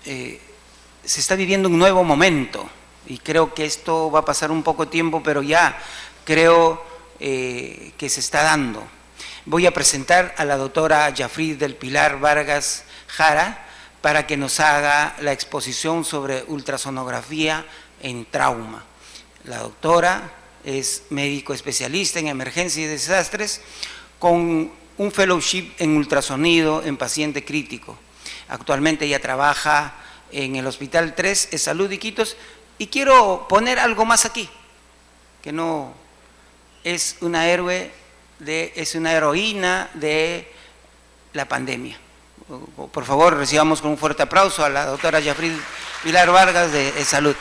se está viviendo un nuevo momento y creo que esto va a pasar un poco tiempo, pero ya creo que se está dando. Voy a presentar a la doctora Yafrid del Pilar Vargas Jara para que nos haga la exposición sobre ultrasonografía en trauma. La doctora es médico especialista en emergencia y desastres con un fellowship en ultrasonido en paciente crítico. Actualmente ella trabaja en el Hospital 3 de Salud de Iquitos y quiero poner algo más aquí, que no es una héroe, es una heroína de la pandemia. Por favor, recibamos con un fuerte aplauso a la doctora Yafrid Pilar Vargas de Salud.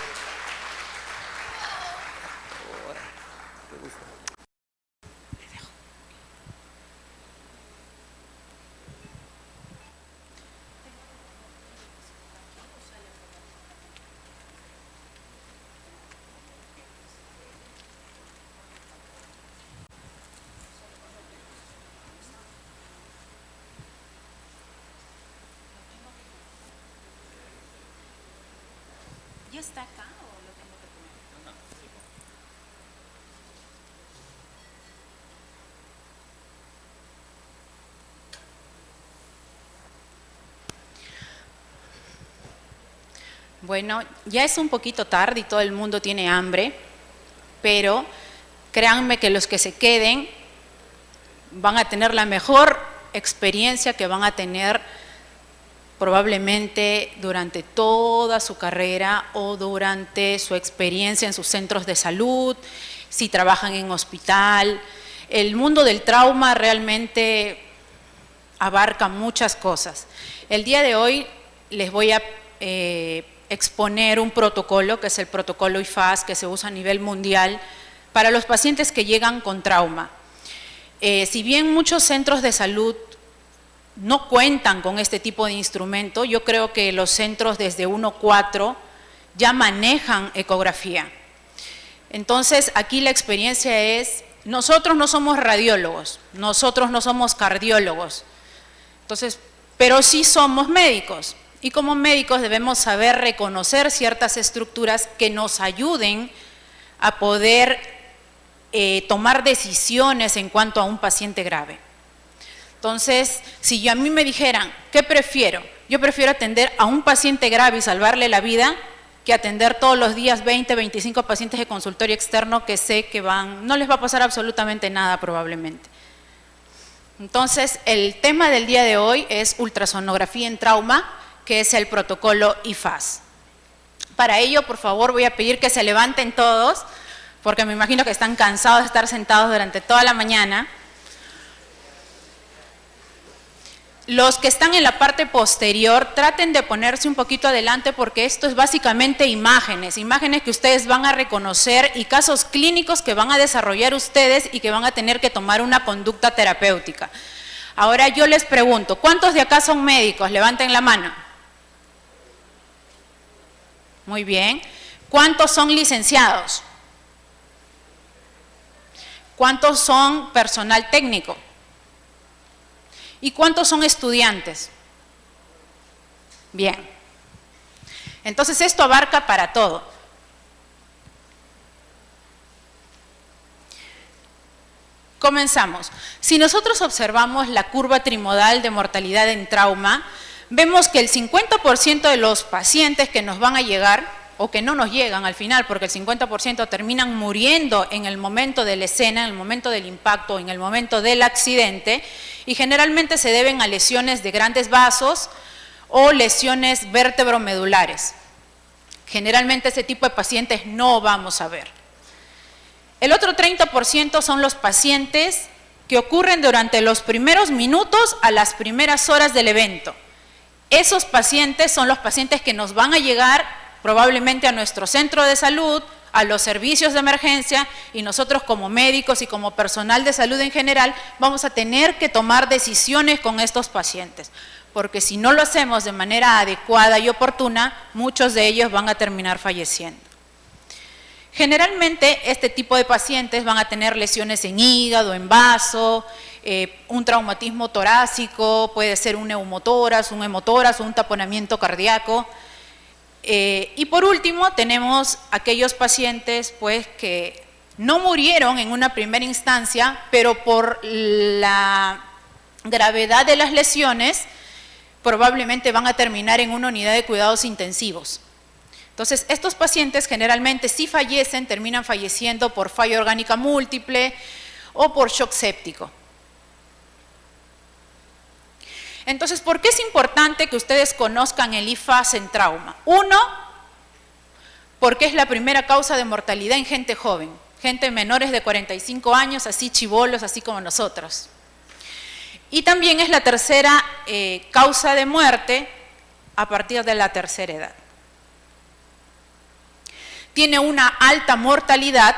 ¿Ya está acá o lo tengo que poner? Bueno, ya es un poquito tarde y todo el mundo tiene hambre, pero créanme que los que se queden van a tener la mejor experiencia que van a tener probablemente durante toda su carrera o durante su experiencia en sus centros de salud, si trabajan en hospital. El mundo del trauma realmente abarca muchas cosas. El día de hoy les voy a exponer un protocolo, que es el protocolo IFAS, que se usa a nivel mundial para los pacientes que llegan con trauma. Si bien muchos centros de salud no cuentan con este tipo de instrumento, yo creo que los centros desde 1-4 ya manejan ecografía. Entonces, aquí la experiencia es, nosotros no somos radiólogos, nosotros no somos cardiólogos, entonces, pero sí somos médicos. Y como médicos debemos saber reconocer ciertas estructuras que nos ayuden a poder tomar decisiones en cuanto a un paciente grave. Entonces, si a mí me dijeran, ¿qué prefiero? Yo prefiero atender a un paciente grave y salvarle la vida que atender todos los días 20, 25 pacientes de consultorio externo que sé que no les va a pasar absolutamente nada probablemente. Entonces, el tema del día de hoy es ultrasonografía en trauma, que es el protocolo IFAS. Para ello, por favor, voy a pedir que se levanten todos, porque me imagino que están cansados de estar sentados durante toda la mañana. Los que están en la parte posterior, traten de ponerse un poquito adelante porque esto es básicamente imágenes que ustedes van a reconocer y casos clínicos que van a desarrollar ustedes y que van a tener que tomar una conducta terapéutica. Ahora yo les pregunto, ¿cuántos de acá son médicos? Levanten la mano. Muy bien. ¿Cuántos son licenciados? ¿Cuántos son personal técnico? ¿Y cuántos son estudiantes? Bien. Entonces esto abarca para todo. Comenzamos. Si nosotros observamos la curva trimodal de mortalidad en trauma, vemos que el 50% de los pacientes que nos van a llegar, o que no nos llegan al final, porque el 50% terminan muriendo en el momento de la escena, en el momento del impacto, en el momento del accidente, y generalmente se deben a lesiones de grandes vasos o lesiones vértebro-medulares. Generalmente ese tipo de pacientes no vamos a ver. El otro 30% son los pacientes que ocurren durante los primeros minutos a las primeras horas del evento. Esos pacientes son los pacientes que nos van a llegar probablemente a nuestro centro de salud, a los servicios de emergencia, y nosotros como médicos y como personal de salud en general vamos a tener que tomar decisiones con estos pacientes, porque si no lo hacemos de manera adecuada y oportuna, muchos de ellos van a terminar falleciendo. Generalmente este tipo de pacientes van a tener lesiones en hígado, en vaso, un traumatismo torácico, puede ser un neumotórax, un hemotórax, un taponamiento cardíaco. Y por último, tenemos aquellos pacientes pues, que no murieron en una primera instancia, pero por la gravedad de las lesiones, probablemente van a terminar en una unidad de cuidados intensivos. Entonces, estos pacientes generalmente si fallecen, terminan falleciendo por falla orgánica múltiple o por shock séptico. Entonces, ¿por qué es importante que ustedes conozcan el IFAS en trauma? Uno, porque es la primera causa de mortalidad en gente joven, gente menores de 45 años, así chibolos, así como nosotros. Y también es la tercera causa de muerte a partir de la tercera edad. Tiene una alta mortalidad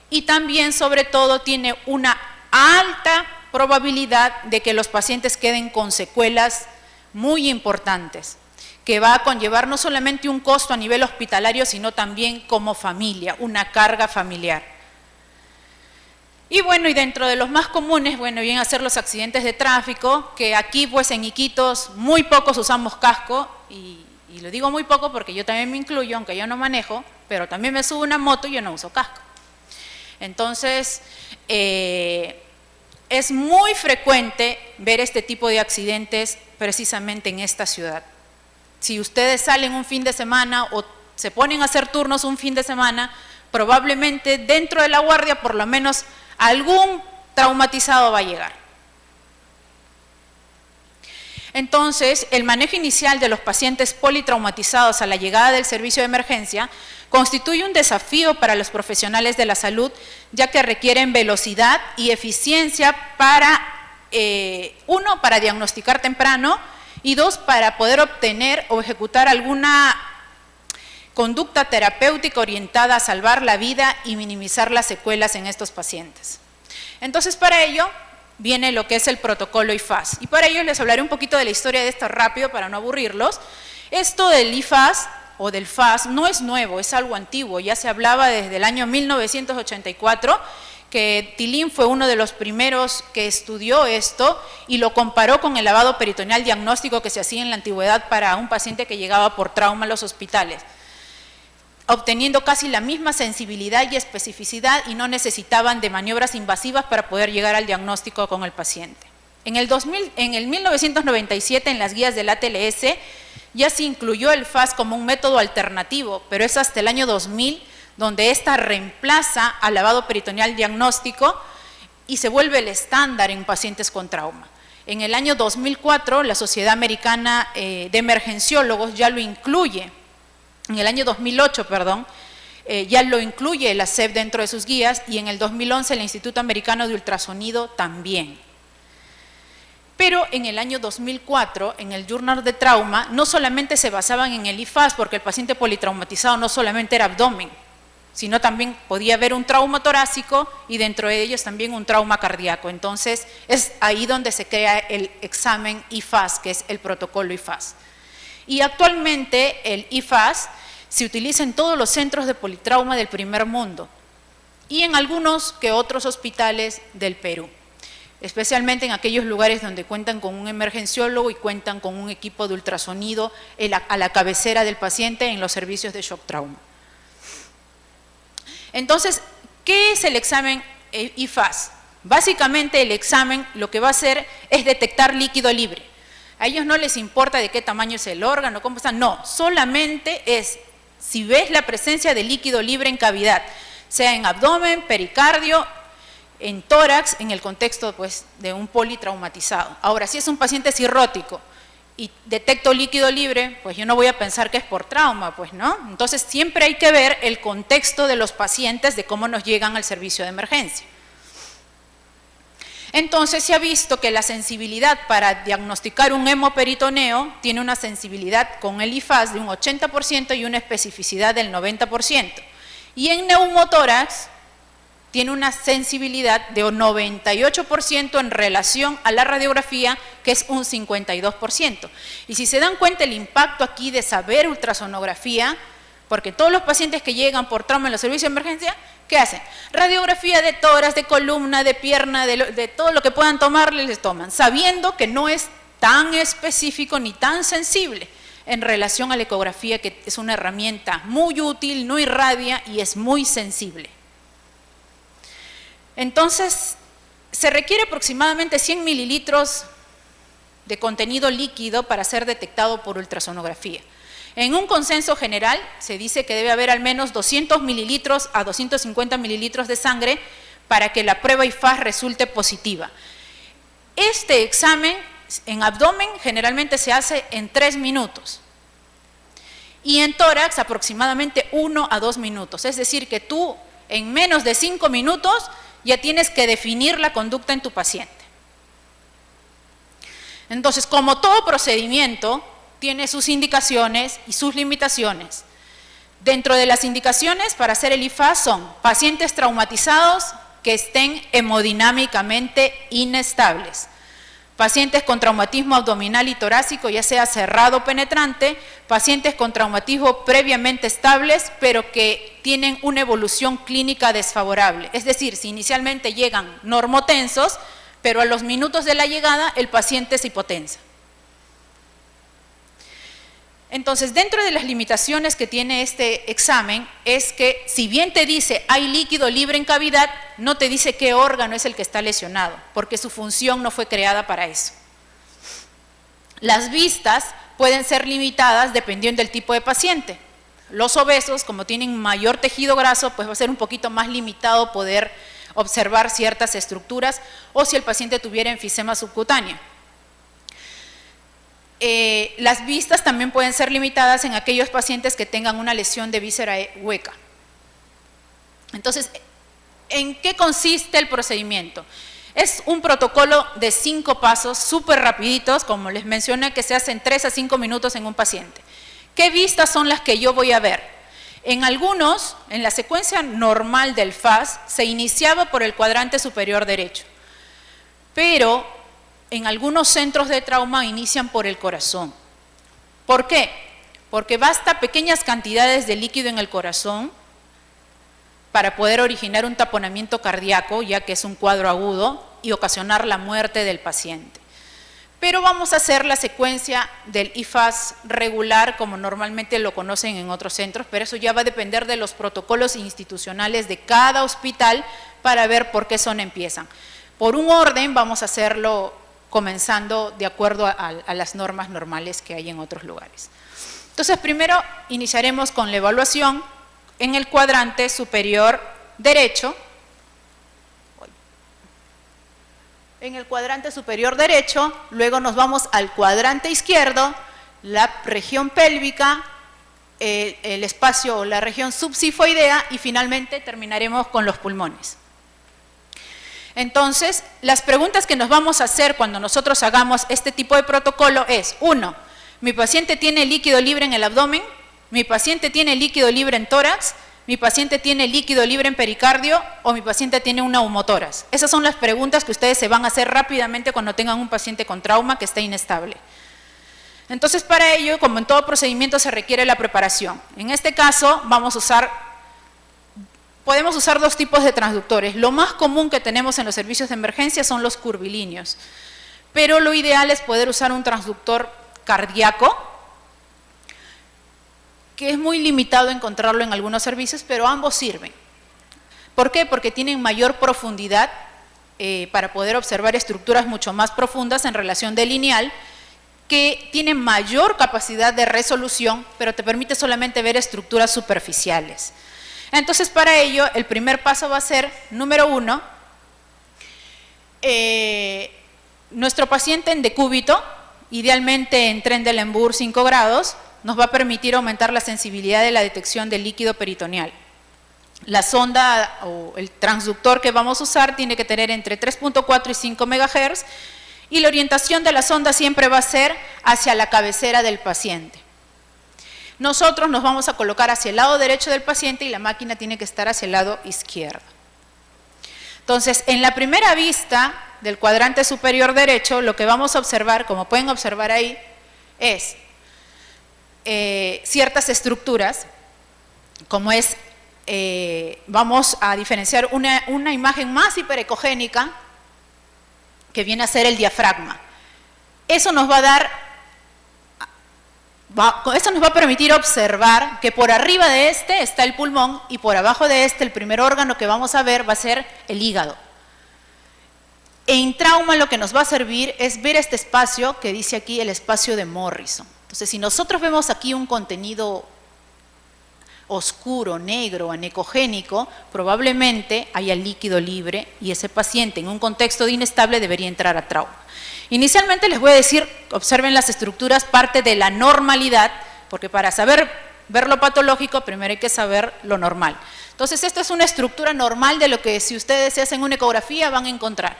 y también, sobre todo, tiene una alta probabilidad de que los pacientes queden con secuelas muy importantes, que va a conllevar no solamente un costo a nivel hospitalario, sino también como familia, una carga familiar. Y bueno, y dentro de los más comunes, bueno, vienen a ser los accidentes de tráfico, que aquí pues en Iquitos muy pocos usamos casco, y lo digo muy poco porque yo también me incluyo, aunque yo no manejo, pero también me subo una moto y yo no uso casco. Entonces, es muy frecuente ver este tipo de accidentes precisamente en esta ciudad. Si ustedes salen un fin de semana o se ponen a hacer turnos un fin de semana, probablemente dentro de la guardia por lo menos algún traumatizado va a llegar. Entonces, el manejo inicial de los pacientes politraumatizados a la llegada del servicio de emergencia constituye un desafío para los profesionales de la salud, ya que requieren velocidad y eficiencia para, uno, para diagnosticar temprano, y dos, para poder obtener o ejecutar alguna conducta terapéutica orientada a salvar la vida y minimizar las secuelas en estos pacientes. Entonces, para ello viene lo que es el protocolo IFAS. Y para ello les hablaré un poquito de la historia de esto rápido para no aburrirlos. Esto del IFAS o del FAS no es nuevo, es algo antiguo. Ya se hablaba desde el año 1984, que Tilín fue uno de los primeros que estudió esto y lo comparó con el lavado peritoneal diagnóstico que se hacía en la antigüedad para un paciente que llegaba por trauma a los hospitales, obteniendo casi la misma sensibilidad y especificidad, y no necesitaban de maniobras invasivas para poder llegar al diagnóstico con el paciente. En el 1997, en las guías del ATLS, ya se incluyó el FAS como un método alternativo, pero es hasta el año 2000 donde ésta reemplaza al lavado peritoneal diagnóstico y se vuelve el estándar en pacientes con trauma. En el año 2004, la Sociedad Americana de Emergenciólogos ya lo incluye. En el año 2008, ya lo incluye la SEP dentro de sus guías, y en el 2011 el Instituto Americano de Ultrasonido también. Pero en el año 2004, en el Journal de Trauma, no solamente se basaban en el IFAS, porque el paciente politraumatizado no solamente era abdomen, sino también podía haber un trauma torácico y dentro de ellos también un trauma cardíaco. Entonces, es ahí donde se crea el examen IFAS, que es el protocolo IFAS. Y actualmente el IFAS se utiliza en todos los centros de politrauma del primer mundo y en algunos que otros hospitales del Perú, especialmente en aquellos lugares donde cuentan con un emergenciólogo y cuentan con un equipo de ultrasonido a la cabecera del paciente en los servicios de shock trauma. Entonces, ¿qué es el examen IFAS? Básicamente el examen lo que va a hacer es detectar líquido libre. A ellos no les importa de qué tamaño es el órgano, cómo está, no, solamente es si ves la presencia de líquido libre en cavidad, sea en abdomen, pericardio, en tórax, en el contexto pues, de un politraumatizado. Ahora, si es un paciente cirrótico y detecto líquido libre, pues yo no voy a pensar que es por trauma, pues no. Entonces siempre hay que ver el contexto de los pacientes, de cómo nos llegan al servicio de emergencia. Entonces se ha visto que la sensibilidad para diagnosticar un hemoperitoneo tiene una sensibilidad con el IFAS de un 80% y una especificidad del 90%. Y en neumotórax tiene una sensibilidad de un 98% en relación a la radiografía, que es un 52%. Y si se dan cuenta el impacto aquí de saber ultrasonografía, porque todos los pacientes que llegan por trauma en los servicios de emergencia, ¿qué hacen? Radiografía de tórax, de columna, de pierna, de todo lo que puedan tomar, les toman, sabiendo que no es tan específico ni tan sensible. en relación a la ecografía, que es una herramienta muy útil, no irradia y es muy sensible. Entonces, se requiere aproximadamente 100 mililitros de contenido líquido para ser detectado por ultrasonografía. En un consenso general se dice que debe haber al menos 200 mililitros a 250 mililitros de sangre para que la prueba IFAS resulte positiva. Este examen en abdomen generalmente se hace en 3 minutos y en tórax aproximadamente 1 a 2 minutos. Es decir, que tú en menos de 5 minutos ya tienes que definir la conducta en tu paciente. Entonces, como todo procedimiento, tiene sus indicaciones y sus limitaciones. Dentro de las indicaciones para hacer el IFAS son pacientes traumatizados que estén hemodinámicamente inestables, pacientes con traumatismo abdominal y torácico, ya sea cerrado o penetrante, pacientes con traumatismo previamente estables, pero que tienen una evolución clínica desfavorable. Es decir, si inicialmente llegan normotensos, pero a los minutos de la llegada el paciente se hipotensa. Entonces, dentro de las limitaciones que tiene este examen es que si bien te dice hay líquido libre en cavidad, no te dice qué órgano es el que está lesionado, porque su función no fue creada para eso. Las vistas pueden ser limitadas dependiendo del tipo de paciente. Los obesos, como tienen mayor tejido graso, pues va a ser un poquito más limitado poder observar ciertas estructuras, o si el paciente tuviera enfisema subcutáneo. Las vistas también pueden ser limitadas en aquellos pacientes que tengan una lesión de víscera hueca. Entonces, ¿en qué consiste el procedimiento? Es un protocolo de 5 pasos súper rapiditos, como les mencioné, que se hacen 3 a 5 minutos en un paciente. ¿Qué vistas son las que yo voy a ver? En algunos, en la secuencia normal del FAS, se iniciaba por el cuadrante superior derecho, pero en algunos centros de trauma inician por el corazón. ¿Por qué? Porque basta pequeñas cantidades de líquido en el corazón para poder originar un taponamiento cardíaco, ya que es un cuadro agudo, y ocasionar la muerte del paciente. Pero vamos a hacer la secuencia del IFAS regular, como normalmente lo conocen en otros centros, pero eso ya va a depender de los protocolos institucionales de cada hospital para ver por qué zona empiezan. Por un orden vamos a hacerlo comenzando de acuerdo a las normas normales que hay en otros lugares. Entonces, primero iniciaremos con la evaluación en el cuadrante superior derecho. En el cuadrante superior derecho, luego nos vamos al cuadrante izquierdo, la región pélvica, el espacio o la región subsifoidea, y finalmente terminaremos con los pulmones. Entonces, las preguntas que nos vamos a hacer cuando nosotros hagamos este tipo de protocolo es: 1, ¿mi paciente tiene líquido libre en el abdomen? ¿Mi paciente tiene líquido libre en tórax? ¿Mi paciente tiene líquido libre en pericardio? ¿O mi paciente tiene un neumotórax? Esas son las preguntas que ustedes se van a hacer rápidamente cuando tengan un paciente con trauma que esté inestable. Entonces, para ello, como en todo procedimiento, se requiere la preparación. En este caso, podemos usar 2 tipos de transductores. Lo más común que tenemos en los servicios de emergencia son los curvilíneos, pero lo ideal es poder usar un transductor cardíaco, que es muy limitado encontrarlo en algunos servicios, pero ambos sirven. ¿Por qué? Porque tienen mayor profundidad para poder observar estructuras mucho más profundas en relación de lineal, que tienen mayor capacidad de resolución, pero te permite solamente ver estructuras superficiales. Entonces, para ello, el primer paso va a ser, número 1, nuestro paciente en decúbito, idealmente en Trendelenburg 5 grados, nos va a permitir aumentar la sensibilidad de la detección del líquido peritoneal. La sonda o el transductor que vamos a usar tiene que tener entre 3.4 y 5 MHz, y la orientación de la sonda siempre va a ser hacia la cabecera del paciente. Nosotros nos vamos a colocar hacia el lado derecho del paciente y la máquina tiene que estar hacia el lado izquierdo. Entonces, en la primera vista del cuadrante superior derecho, lo que vamos a observar, como pueden observar ahí, es ciertas estructuras, como es, vamos a diferenciar una imagen más hiperecogénica, que viene a ser el diafragma. Eso nos va a dar Esto nos va a permitir observar que por arriba de este está el pulmón y por abajo de este el primer órgano que vamos a ver va a ser el hígado. En trauma lo que nos va a servir es ver este espacio que dice aquí el espacio de Morrison. Entonces, si nosotros vemos aquí un contenido oscuro, negro, anecogénico, probablemente haya líquido libre y ese paciente en un contexto de inestable debería entrar a trauma. Inicialmente les voy a decir, observen las estructuras, parte de la normalidad, porque para saber ver lo patológico, primero hay que saber lo normal. Entonces, esto es una estructura normal de lo que si ustedes se hacen una ecografía van a encontrar.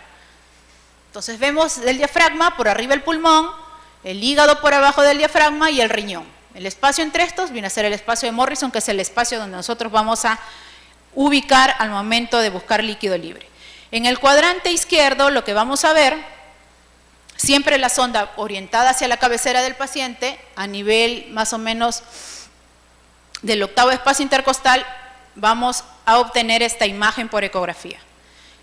Entonces, vemos el diafragma, por arriba el pulmón, el hígado por abajo del diafragma y el riñón. El espacio entre estos viene a ser el espacio de Morrison, que es el espacio donde nosotros vamos a ubicar al momento de buscar líquido libre. En el cuadrante izquierdo, lo que vamos a ver, siempre la sonda orientada hacia la cabecera del paciente, a nivel más o menos del octavo espacio intercostal, vamos a obtener esta imagen por ecografía.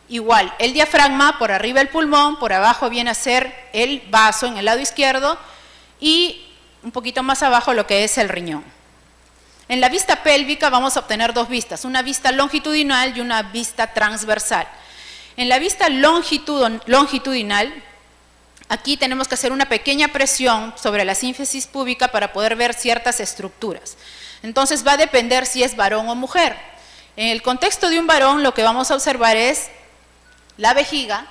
Igual, el diafragma, por arriba el pulmón, por abajo viene a ser el vaso en el lado izquierdo y un poquito más abajo lo que es el riñón. En la vista pélvica vamos a obtener dos vistas, una vista longitudinal y una vista transversal. En la vista longitudinal, aquí tenemos que hacer una pequeña presión sobre la sínfisis púbica para poder ver ciertas estructuras. Entonces va a depender si es varón o mujer. En el contexto de un varón lo que vamos a observar es la vejiga,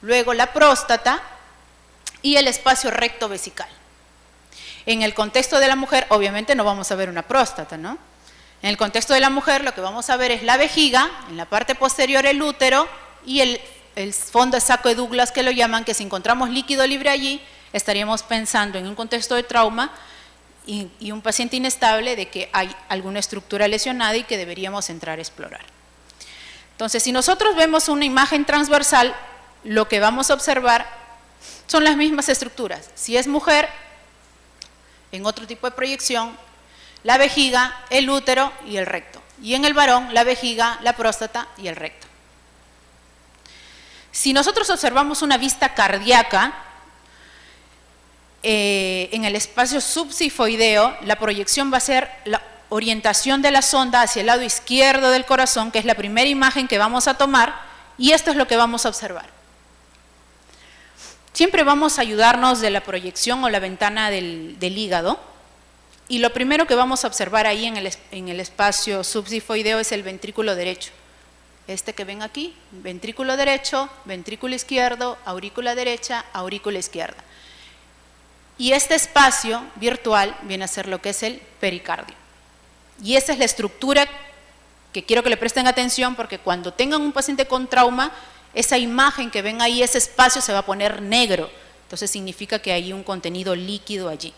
luego la próstata y el espacio recto vesical. En el contexto de la mujer, obviamente no vamos a ver una próstata, ¿no? En el contexto de la mujer lo que vamos a ver es la vejiga, en la parte posterior el útero y el fondo de saco de Douglas que lo llaman, que si encontramos líquido libre allí, estaríamos pensando en un contexto de trauma y un paciente inestable de que hay alguna estructura lesionada y que deberíamos entrar a explorar. Entonces, si nosotros vemos una imagen transversal, lo que vamos a observar son las mismas estructuras. Si es mujer, en otro tipo de proyección, la vejiga, el útero y el recto. Y en el varón, la vejiga, la próstata y el recto. Si nosotros observamos una vista cardíaca, en el espacio subsifoideo, la proyección va a ser la orientación de la sonda hacia el lado izquierdo del corazón, que es la primera imagen que vamos a tomar, y esto es lo que vamos a observar. Siempre vamos a ayudarnos de la proyección o la ventana del hígado, y lo primero que vamos a observar ahí en el espacio subsifoideo es el ventrículo derecho. Este que ven aquí, ventrículo derecho, ventrículo izquierdo, aurícula derecha, aurícula izquierda. Y este espacio virtual viene a ser lo que es el pericardio. Y esa es la estructura que quiero que le presten atención, porque cuando tengan un paciente con trauma, esa imagen que ven ahí, ese espacio se va a poner negro. Entonces significa que hay un contenido líquido allí.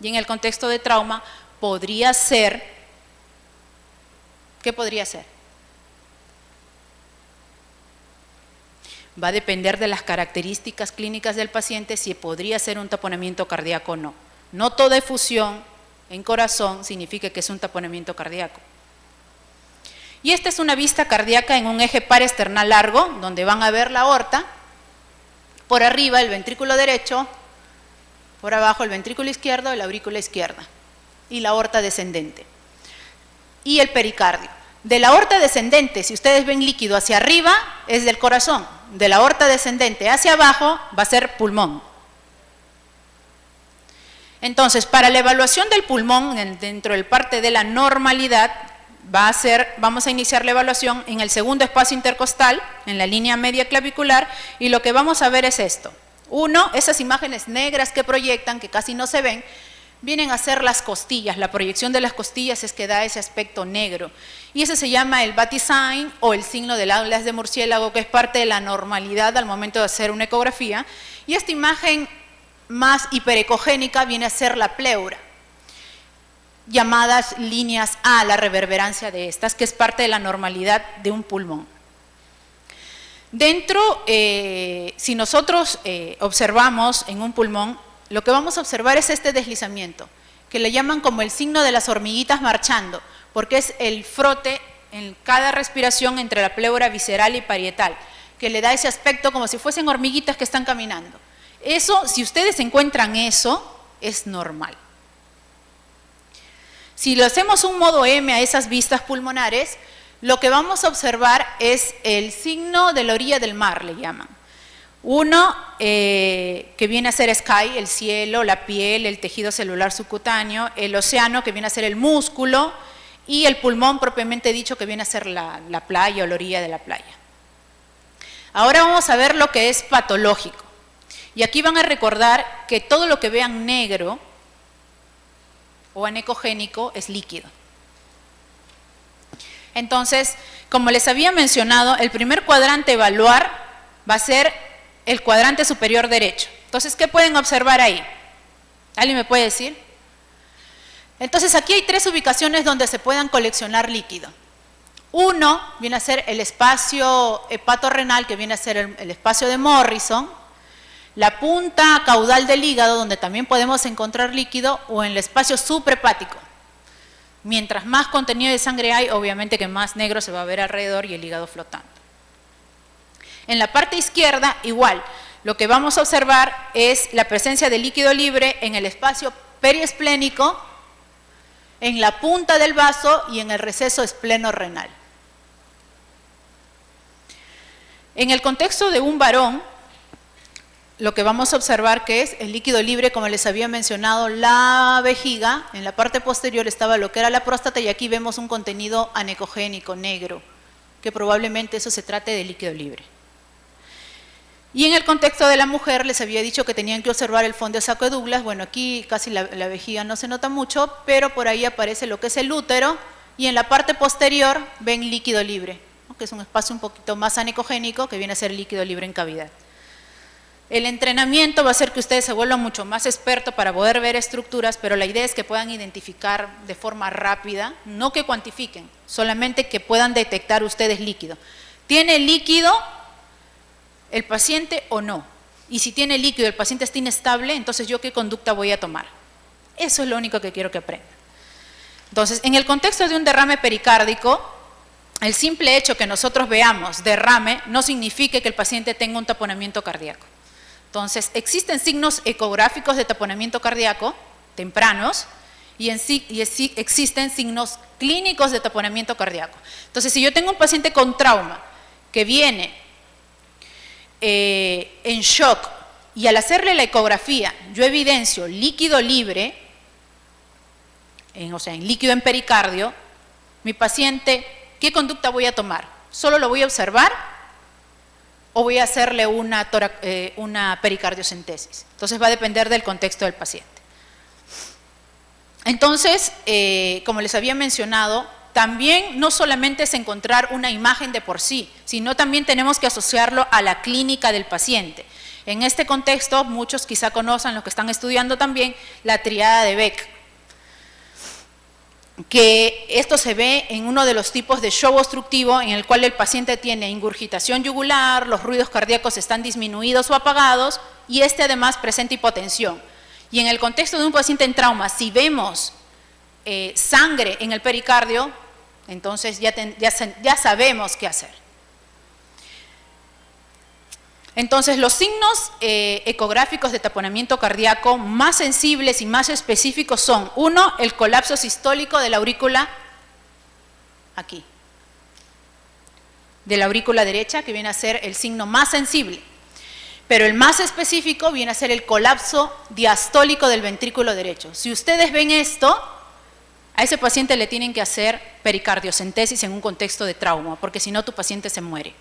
Y en el contexto de trauma podría ser, ¿qué podría ser? Va a depender de las características clínicas del paciente si podría ser un taponamiento cardíaco o no. No toda efusión en corazón significa que es un taponamiento cardíaco. Y esta es una vista cardíaca en un eje paresternal largo, donde van a ver la aorta, por arriba el ventrículo derecho, por abajo el ventrículo izquierdo y la aurícula izquierda, y la aorta descendente. Y el pericardio. De la aorta descendente, si ustedes ven líquido hacia arriba, es del corazón. De la aorta descendente hacia abajo, va a ser pulmón. Entonces, para la evaluación del pulmón, dentro del parte de la normalidad, vamos a iniciar la evaluación en el segundo espacio intercostal, en la línea media clavicular, y lo que vamos a ver es esto. Uno, esas imágenes negras que proyectan, que casi no se ven, vienen a ser las costillas. La proyección de las costillas es que da ese aspecto negro. Y ese se llama el Batty sign o el signo del alas de murciélago, que es parte de la normalidad al momento de hacer una ecografía. Y esta imagen más hiperecogénica viene a ser la pleura, llamadas líneas A, la reverberancia de estas, que es parte de la normalidad de un pulmón. Dentro, si nosotros observamos en un pulmón, lo que vamos a observar es este deslizamiento, que le llaman como el signo de las hormiguitas marchando, porque es el frote en cada respiración entre la pleura visceral y parietal, que le da ese aspecto como si fuesen hormiguitas que están caminando. Eso, si ustedes encuentran eso, es normal. Si lo hacemos un modo M a esas vistas pulmonares, lo que vamos a observar es el signo de la orilla del mar, le llaman. Uno, que viene a ser sky, el cielo, la piel, el tejido celular subcutáneo, el océano, que viene a ser el músculo, y el pulmón propiamente dicho, que viene a ser la playa o la orilla de la playa. Ahora vamos a ver lo que es patológico. Y aquí van a recordar que todo lo que vean negro o anecogénico es líquido. Entonces, como les había mencionado, el primer cuadrante a evaluar va a ser el cuadrante superior derecho. Entonces, ¿qué pueden observar ahí? ¿Alguien me puede decir? Entonces, aquí hay 3 ubicaciones donde se puedan coleccionar líquido. Uno viene a ser el espacio hepatorrenal, que viene a ser el espacio de Morrison, la punta caudal del hígado, donde también podemos encontrar líquido, o en el espacio suprahepático. Mientras más contenido de sangre hay, obviamente que más negro se va a ver alrededor y el hígado flotando. En la parte izquierda, igual, lo que vamos a observar es la presencia de líquido libre en el espacio periesplénico, en la punta del vaso y en el receso espleno-renal. En el contexto de un varón, lo que vamos a observar que es el líquido libre, como les había mencionado, la vejiga, en la parte posterior estaba lo que era la próstata y aquí vemos un contenido anecogénico negro, que probablemente eso se trate de líquido libre. Y en el contexto de la mujer les había dicho que tenían que observar el fondo de saco de Douglas. Bueno, aquí casi la vejiga no se nota mucho, pero por ahí aparece lo que es el útero y en la parte posterior ven líquido libre, ¿no? Que es un espacio un poquito más anecogénico que viene a ser líquido libre en cavidad. El entrenamiento va a hacer que ustedes se vuelvan mucho más expertos para poder ver estructuras, pero la idea es que puedan identificar de forma rápida, no que cuantifiquen, solamente que puedan detectar ustedes líquido. ¿Tiene líquido el paciente o no? Y si tiene líquido y el paciente está inestable, entonces ¿yo qué conducta voy a tomar? Eso es lo único que quiero que aprendan. Entonces, en el contexto de un derrame pericárdico, el simple hecho que nosotros veamos derrame no significa que el paciente tenga un taponamiento cardíaco. Entonces, existen signos ecográficos de taponamiento cardíaco tempranos y existen signos clínicos de taponamiento cardíaco. Entonces, si yo tengo un paciente con trauma que viene en shock y al hacerle la ecografía yo evidencio líquido libre, o sea, en líquido en pericardio, mi paciente, ¿qué conducta voy a tomar? ¿Solo lo voy a observar o voy a hacerle una pericardiocentesis? Entonces va a depender del contexto del paciente. Entonces, como les había mencionado, también no solamente es encontrar una imagen de por sí, sino también tenemos que asociarlo a la clínica del paciente. En este contexto, muchos quizá conocen, los que están estudiando también, la triada de Beck, que esto se ve en uno de los tipos de shock obstructivo en el cual el paciente tiene ingurgitación yugular, los ruidos cardíacos están disminuidos o apagados y además presenta hipotensión. Y en el contexto de un paciente en trauma, si vemos sangre en el pericardio, entonces ya sabemos qué hacer. Entonces, los signos ecográficos de taponamiento cardíaco más sensibles y más específicos son, uno, el colapso sistólico de la aurícula, aquí, de la aurícula derecha, que viene a ser el signo más sensible. Pero el más específico viene a ser el colapso diastólico del ventrículo derecho. Si ustedes ven esto, a ese paciente le tienen que hacer pericardiocentesis en un contexto de trauma, porque si no tu paciente se muere.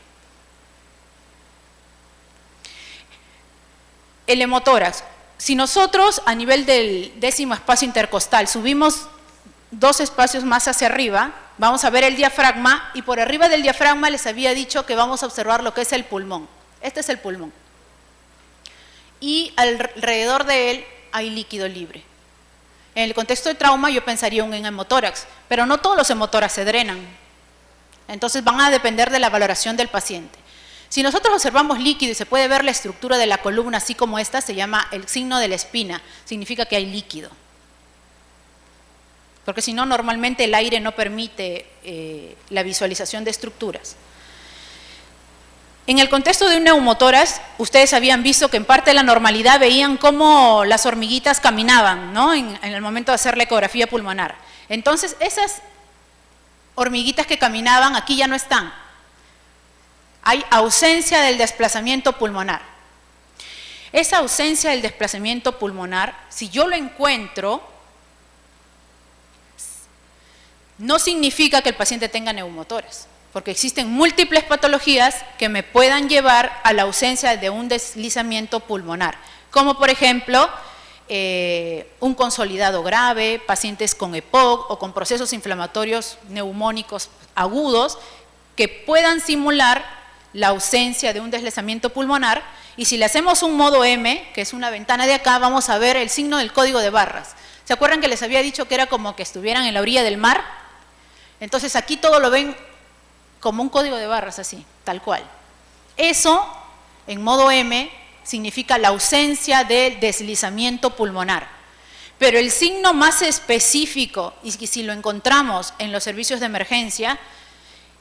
El hemotórax. Si nosotros a nivel del 10º espacio intercostal subimos 2 espacios más hacia arriba, vamos a ver el diafragma y por arriba del diafragma les había dicho que vamos a observar lo que es el pulmón. Este es el pulmón. Y alrededor de él hay líquido libre. En el contexto de trauma yo pensaría en un hemotórax, pero no todos los hemotórax se drenan. Entonces van a depender de la valoración del paciente. Si nosotros observamos líquido y se puede ver la estructura de la columna así como esta, se llama el signo de la espina, significa que hay líquido. Porque si no, normalmente el aire no permite la visualización de estructuras. En el contexto de un neumotórax, ustedes habían visto que en parte de la normalidad veían cómo las hormiguitas caminaban, ¿no? En el momento de hacer la ecografía pulmonar. Entonces, esas hormiguitas que caminaban aquí ya no están. Hay ausencia del desplazamiento pulmonar. Esa ausencia del desplazamiento pulmonar, si yo lo encuentro, no significa que el paciente tenga neumotórax, porque existen múltiples patologías que me puedan llevar a la ausencia de un deslizamiento pulmonar, como por ejemplo un consolidado grave, pacientes con EPOC o con procesos inflamatorios neumónicos agudos que puedan simular la ausencia de un deslizamiento pulmonar. Y si le hacemos un modo M, que es una ventana de acá, vamos a ver el signo del código de barras. ¿Se acuerdan que les había dicho que era como que estuvieran en la orilla del mar? Entonces aquí todo lo ven como un código de barras así, tal cual. Eso, en modo M, significa la ausencia del deslizamiento pulmonar. Pero el signo más específico, y si lo encontramos en los servicios de emergencia,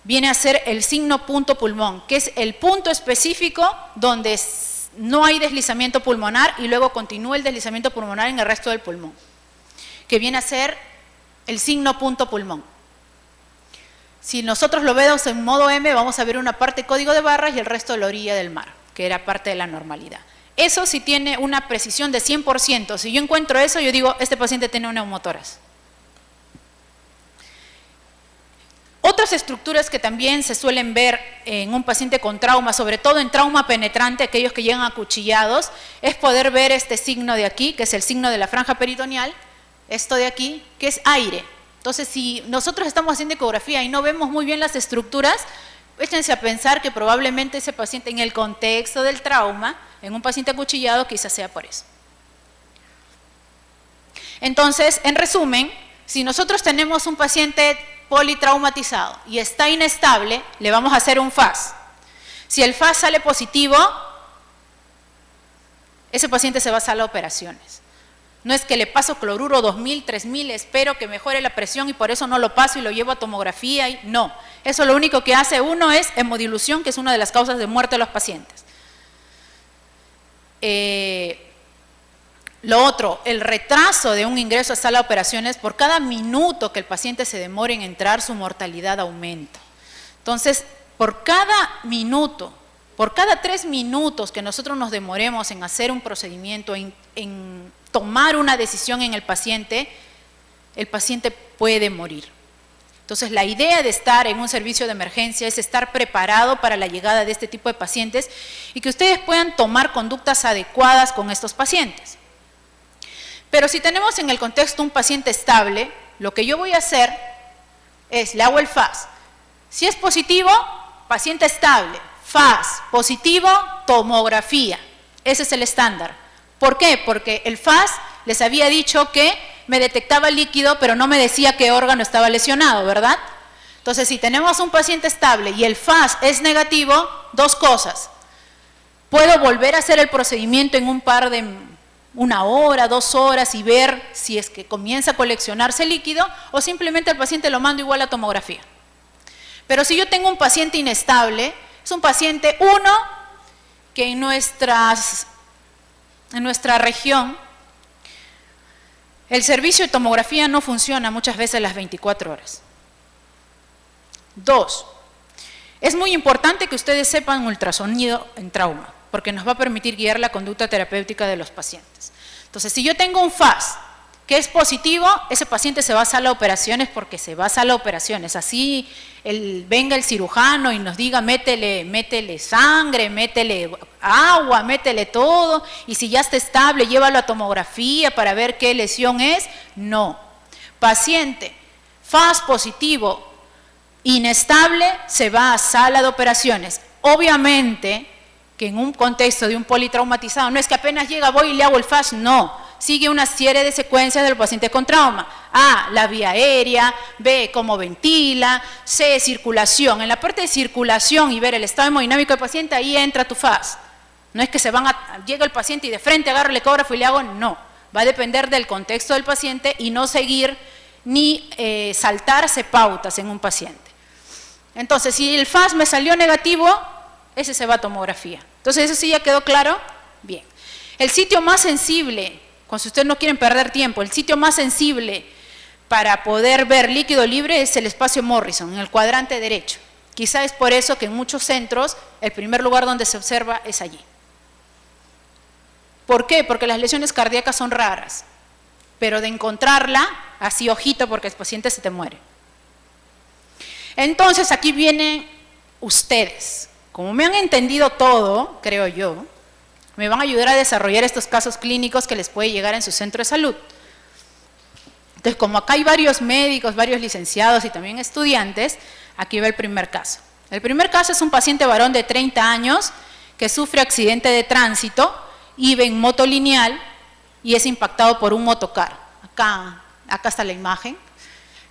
viene a ser el signo punto pulmón, que es el punto específico donde no hay deslizamiento pulmonar y luego continúa el deslizamiento pulmonar en el resto del pulmón, que viene a ser el signo punto pulmón. Si nosotros lo vemos en modo M, vamos a ver una parte código de barras y el resto de la orilla del mar, que era parte de la normalidad. Eso sí tiene una precisión de 100%. Si yo encuentro eso, yo digo, este paciente tiene un neumotórax. Otras estructuras que también se suelen ver en un paciente con trauma, sobre todo en trauma penetrante, aquellos que llegan acuchillados, es poder ver este signo de aquí, que es el signo de la franja peritoneal, esto de aquí, que es aire. Entonces, si nosotros estamos haciendo ecografía y no vemos muy bien las estructuras, échense a pensar que probablemente ese paciente, en el contexto del trauma, en un paciente acuchillado, quizás sea por eso. Entonces, en resumen, si nosotros tenemos un paciente politraumatizado y está inestable, le vamos a hacer un FAS. Si el FAS sale positivo, ese paciente se va a sala de operaciones. No es que le paso cloruro 2000, 3000, espero que mejore la presión y por eso no lo paso y lo llevo a tomografía. No, eso lo único que hace uno es hemodilución, que es una de las causas de muerte de los pacientes. Lo otro, el retraso de un ingreso a sala de operaciones, por cada minuto que el paciente se demore en entrar, su mortalidad aumenta. Entonces, por cada minuto, por cada 3 minutos que nosotros nos demoremos en hacer un procedimiento, en tomar una decisión en el paciente puede morir. Entonces, la idea de estar en un servicio de emergencia es estar preparado para la llegada de este tipo de pacientes y que ustedes puedan tomar conductas adecuadas con estos pacientes. Pero si tenemos en el contexto un paciente estable, lo que yo voy a hacer es, le hago el FAS. Si es positivo, paciente estable. FAS, positivo, tomografía. Ese es el estándar. ¿Por qué? Porque el FAS les había dicho que me detectaba líquido, pero no me decía qué órgano estaba lesionado, ¿verdad? Entonces, si tenemos un paciente estable y el FAS es negativo, 2 cosas. Puedo volver a hacer el procedimiento en un par de 1 hora, 2 horas y ver si es que comienza a coleccionarse líquido o simplemente al paciente lo mando igual a tomografía. Pero si yo tengo un paciente inestable, es un paciente, que en nuestra región el servicio de tomografía no funciona muchas veces las 24 horas. 2, es muy importante que ustedes sepan ultrasonido en trauma, porque nos va a permitir guiar la conducta terapéutica de los pacientes. Entonces, si yo tengo un FAS que es positivo, ese paciente se va a sala de operaciones porque se va a sala de operaciones. Así venga el cirujano y nos diga, métele sangre, métele agua, métele todo, y si ya está estable, llévalo a tomografía para ver qué lesión es. No. Paciente FAS positivo, inestable, se va a sala de operaciones. Obviamente que en un contexto de un politraumatizado, no es que apenas llega, voy y le hago el FAS, no. Sigue una serie de secuencias del paciente con trauma. A, la vía aérea, B, cómo ventila, C, circulación. En la parte de circulación y ver el estado hemodinámico del paciente, ahí entra tu FAS. No es que llega el paciente y de frente agarro el ecógrafo y le hago, no. Va a depender del contexto del paciente y no seguir ni saltarse pautas en un paciente. Entonces, si el FAS me salió negativo, ese se va a tomografía. Entonces, ¿eso sí ya quedó claro? Bien. El sitio más sensible, cuando ustedes no quieren perder tiempo, el sitio más sensible para poder ver líquido libre es el espacio Morrison, en el cuadrante derecho. Quizá es por eso que en muchos centros el primer lugar donde se observa es allí. ¿Por qué? Porque las lesiones cardíacas son raras, pero de encontrarla, así ojito porque el paciente se te muere. Entonces aquí vienen ustedes. Como me han entendido todo, creo yo, me van a ayudar a desarrollar estos casos clínicos que les puede llegar en su centro de salud. Entonces, como acá hay varios médicos, varios licenciados y también estudiantes, aquí va el primer caso. El primer caso es un paciente varón de 30 años que sufre accidente de tránsito, iba en moto lineal y es impactado por un motocar. Acá está la imagen.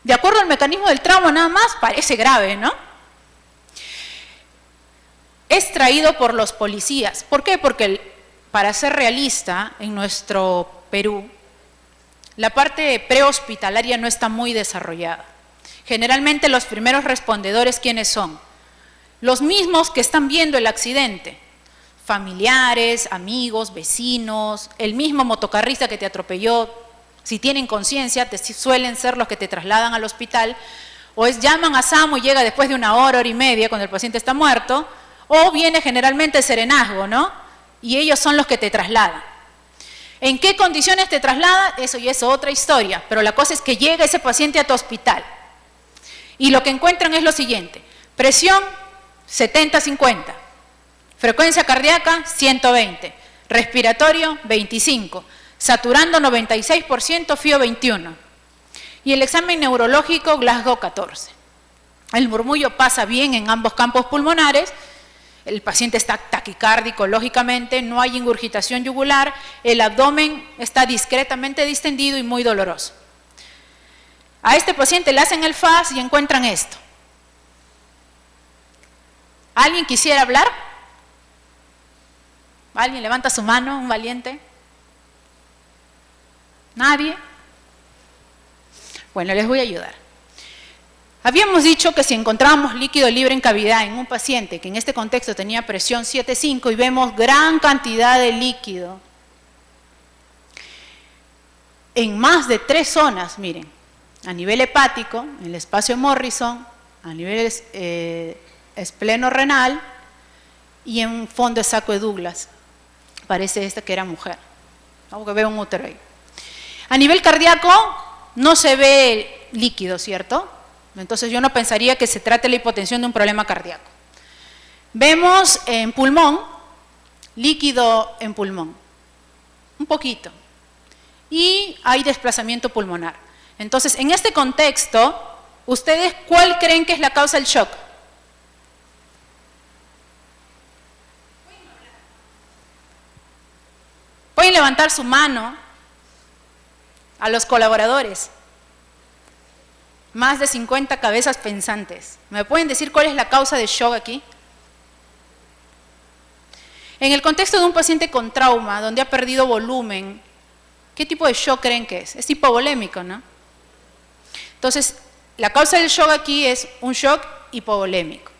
De acuerdo al mecanismo del trauma nada más, parece grave, ¿no? Es traído por los policías. ¿Por qué? Porque, para ser realista, en nuestro Perú, la parte prehospitalaria no está muy desarrollada. Generalmente los primeros respondedores, ¿quiénes son? Los mismos que están viendo el accidente. Familiares, amigos, vecinos, el mismo motocarrista que te atropelló. Si tienen conciencia, suelen ser los que te trasladan al hospital. O llaman a SAMU y llega después de 1 hora, hora y media, cuando el paciente está muerto. O viene generalmente el serenazgo, ¿no? Y ellos son los que te trasladan. ¿En qué condiciones te traslada? Eso ya es otra historia, pero la cosa es que llega ese paciente a tu hospital y lo que encuentran es lo siguiente: presión 70-50, frecuencia cardíaca 120, respiratorio 25, saturando 96%, FIO 21 y el examen neurológico Glasgow 14. El murmullo pasa bien en ambos campos pulmonares. El paciente está taquicárdico, lógicamente, no hay ingurgitación yugular, el abdomen está discretamente distendido y muy doloroso. A este paciente le hacen el FAS y encuentran esto. ¿Alguien quisiera hablar? ¿Alguien levanta su mano, un valiente? ¿Nadie? Bueno, les voy a ayudar. Habíamos dicho que si encontrábamos líquido libre en cavidad en un paciente que en este contexto tenía presión 7,5 y vemos gran cantidad de líquido en más de 3 zonas, miren, a nivel hepático, en el espacio Morrison, a nivel espleno-renal y en fondo de saco de Douglas. Parece que era mujer, aunque veo un útero ahí. A nivel cardíaco no se ve líquido, ¿cierto? Entonces yo no pensaría que se trate la hipotensión de un problema cardíaco. Vemos en pulmón, líquido en pulmón, un poquito, y hay desplazamiento pulmonar. Entonces, en este contexto, ¿ustedes cuál creen que es la causa del shock? Pueden levantar su mano a los colaboradores. Más de 50 cabezas pensantes. ¿Me pueden decir cuál es la causa de shock aquí? En el contexto de un paciente con trauma, donde ha perdido volumen, ¿qué tipo de shock creen que es? Es hipovolémico, ¿no? Entonces, la causa del shock aquí es un shock hipovolémico.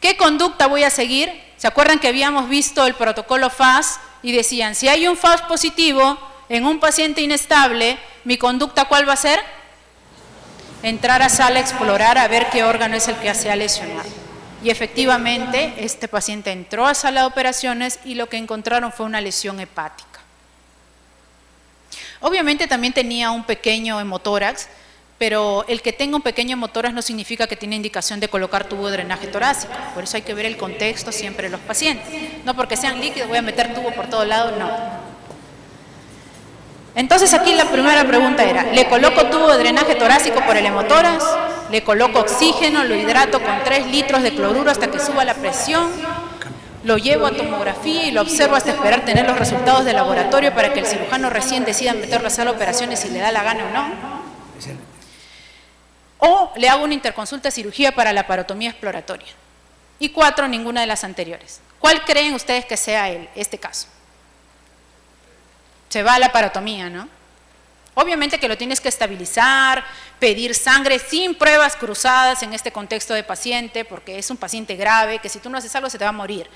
¿Qué conducta voy a seguir? ¿Se acuerdan que habíamos visto el protocolo FAS y decían, si hay un FAS positivo en un paciente inestable, ¿mi conducta cuál va a ser? Entrar a sala, explorar, a ver qué órgano es el que se ha lesionado. Y efectivamente, este paciente entró a sala de operaciones y lo que encontraron fue una lesión hepática. Obviamente también tenía un pequeño hemotórax, pero el que tenga un pequeño hemotórax no significa que tiene indicación de colocar tubo de drenaje torácico. Por eso hay que ver el contexto siempre de los pacientes. No porque sean líquidos voy a meter tubo por todos lados, no. Entonces aquí la primera pregunta era, ¿le coloco tubo de drenaje torácico por el hemotórax? ¿Le coloco oxígeno, lo hidrato con 3 litros de cloruro hasta que suba la presión? ¿Lo llevo a tomografía y lo observo hasta esperar tener los resultados del laboratorio para que el cirujano recién decida meterlo a sala de operaciones si le da la gana o no? ¿O le hago una interconsulta de cirugía para la parotomía exploratoria? Y 4, ninguna de las anteriores. ¿Cuál creen ustedes que sea este caso? Se va a la parotomía, ¿no? Obviamente que lo tienes que estabilizar, pedir sangre sin pruebas cruzadas en este contexto de paciente, porque es un paciente grave, que si tú no haces algo se te va a morir.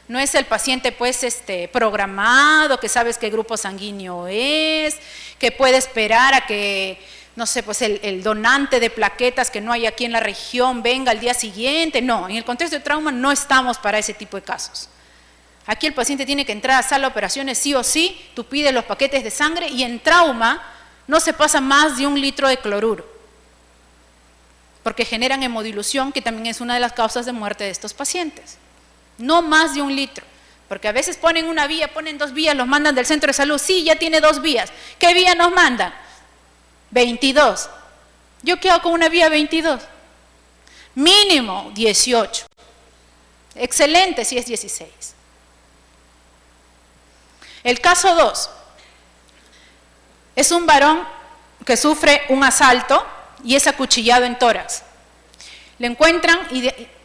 No es el paciente pues programado, que sabes qué grupo sanguíneo es, que puede esperar a que, no sé, pues el donante de plaquetas que no hay aquí en la región venga al día siguiente. No, en el contexto de trauma no estamos para ese tipo de casos. Aquí el paciente tiene que entrar a sala de operaciones sí o sí, tú pides los paquetes de sangre y en trauma no se pasa más de 1 litro de cloruro, porque generan hemodilución, que también es una de las causas de muerte de estos pacientes. No más de 1 litro, porque a veces ponen una vía, ponen 2 vías, los mandan del centro de salud, sí, ya tiene 2 vías. ¿Qué vía nos mandan? 22. ¿Yo qué hago con una vía 22? Mínimo 18. Excelente si es 16. El caso 2. Es un varón que sufre un asalto y es acuchillado en tórax. Le encuentran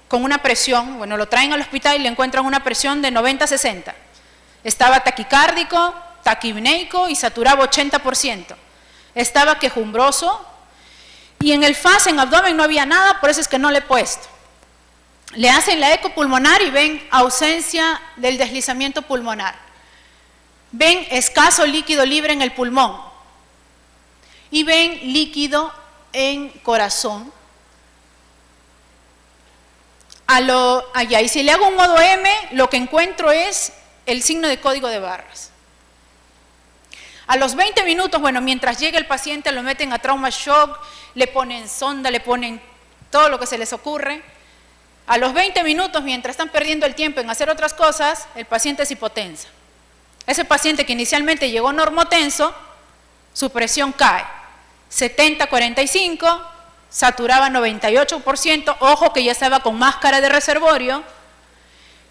con una presión, bueno, lo traen al hospital y le encuentran una presión de 90-60. Estaba taquicárdico, taquipneico y saturaba 80%. Estaba quejumbroso y en el FAS, en abdomen, no había nada, por eso es que no le he puesto. Le hacen la eco pulmonar y ven ausencia del deslizamiento pulmonar. Ven escaso líquido libre en el pulmón y ven líquido en corazón. Y si le hago un modo M, lo que encuentro es el signo de código de barras. A los 20 minutos, bueno, mientras llega el paciente, lo meten a trauma shock, le ponen sonda, le ponen todo lo que se les ocurre. A los 20 minutos, mientras están perdiendo el tiempo en hacer otras cosas, el paciente es hipotenso. Ese paciente que inicialmente llegó normotenso, su presión cae. 70-45, saturaba 98%, ojo que ya estaba con máscara de reservorio.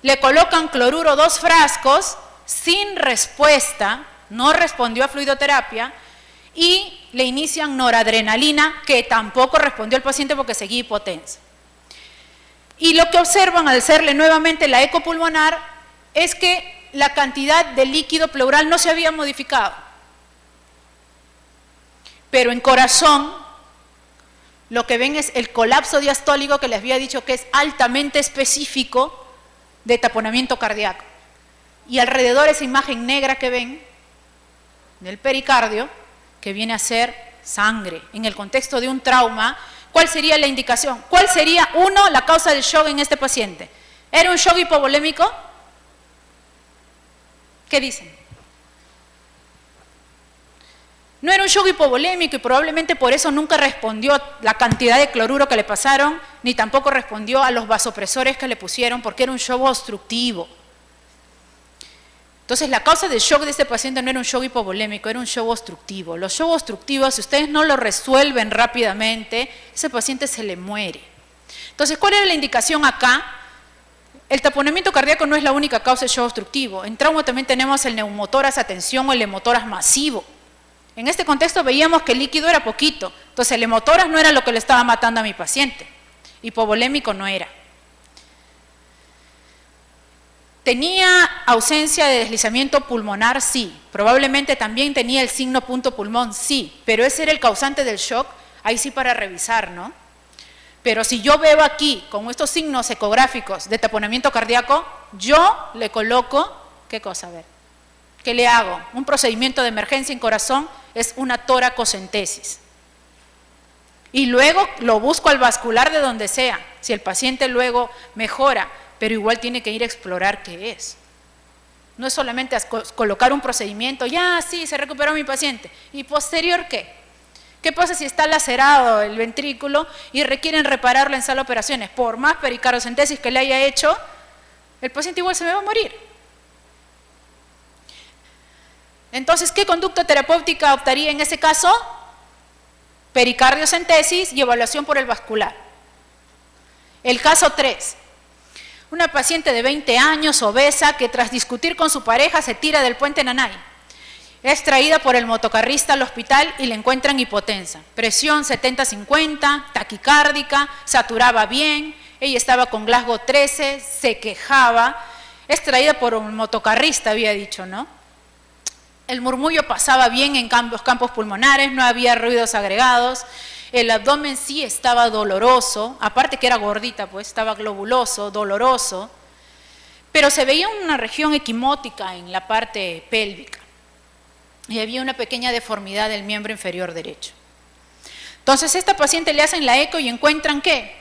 Le colocan cloruro 2 frascos, sin respuesta, no respondió a fluidoterapia, y le inician noradrenalina, que tampoco respondió al paciente porque seguía hipotenso. Y lo que observan al hacerle nuevamente la eco pulmonar es que la cantidad de líquido pleural no se había modificado. Pero en corazón, lo que ven es el colapso diastólico que les había dicho que es altamente específico de taponamiento cardíaco. Y alrededor esa imagen negra que ven del pericardio, que viene a ser sangre. En el contexto de un trauma, ¿cuál sería la indicación? ¿Cuál sería, uno, la causa del shock en este paciente? ¿Era un shock hipovolémico? ¿Qué dicen? No era un shock hipovolémico y probablemente por eso nunca respondió la cantidad de cloruro que le pasaron, ni tampoco respondió a los vasopresores que le pusieron, porque era un shock obstructivo. Entonces, la causa del shock de este paciente no era un shock hipovolémico, era un shock obstructivo. Los shock obstructivos, si ustedes no lo resuelven rápidamente, ese paciente se le muere. Entonces, ¿cuál era la indicación acá? El taponamiento cardíaco no es la única causa de shock obstructivo. En trauma también tenemos el neumotoras a tensión o el hemotoras masivo. En este contexto veíamos que el líquido era poquito. Entonces, el hemotoras no era lo que le estaba matando a mi paciente. Hipovolémico no era. ¿Tenía ausencia de deslizamiento pulmonar? Sí. Probablemente también tenía el signo punto pulmón, sí. Pero ese era el causante del shock, ahí sí para revisar, ¿no? Pero si yo veo aquí, con estos signos ecográficos de taponamiento cardíaco, yo le coloco, ¿qué cosa? A ver, ¿qué le hago? Un procedimiento de emergencia en corazón es una toracocentesis. Y luego lo busco al vascular de donde sea, si el paciente luego mejora, pero igual tiene que ir a explorar qué es. No es solamente colocar un procedimiento, ya sí, se recuperó mi paciente. ¿Y posterior qué? ¿Qué pasa si está lacerado el ventrículo y requieren repararlo en sala de operaciones? Por más pericardiocentesis que le haya hecho, el paciente igual se me va a morir. Entonces, ¿qué conducta terapéutica optaría en ese caso? Pericardiocentesis y evaluación por el vascular. El caso 3. Una paciente de 20 años, obesa, que tras discutir con su pareja se tira del puente Nanay. Es traída por el motocarrista al hospital y le encuentran hipotensa. Presión 70-50, taquicárdica, saturaba bien, ella estaba con Glasgow 13, se quejaba. Es traída por un motocarrista, había dicho, ¿no? el murmullo pasaba bien en los campos pulmonares, no había ruidos agregados, el abdomen sí estaba doloroso, aparte que era gordita, pues estaba globuloso, doloroso, pero se veía una región equimótica en la parte pélvica y había una pequeña deformidad del miembro inferior derecho. Entonces, a esta paciente le hacen la eco y encuentran ¿qué?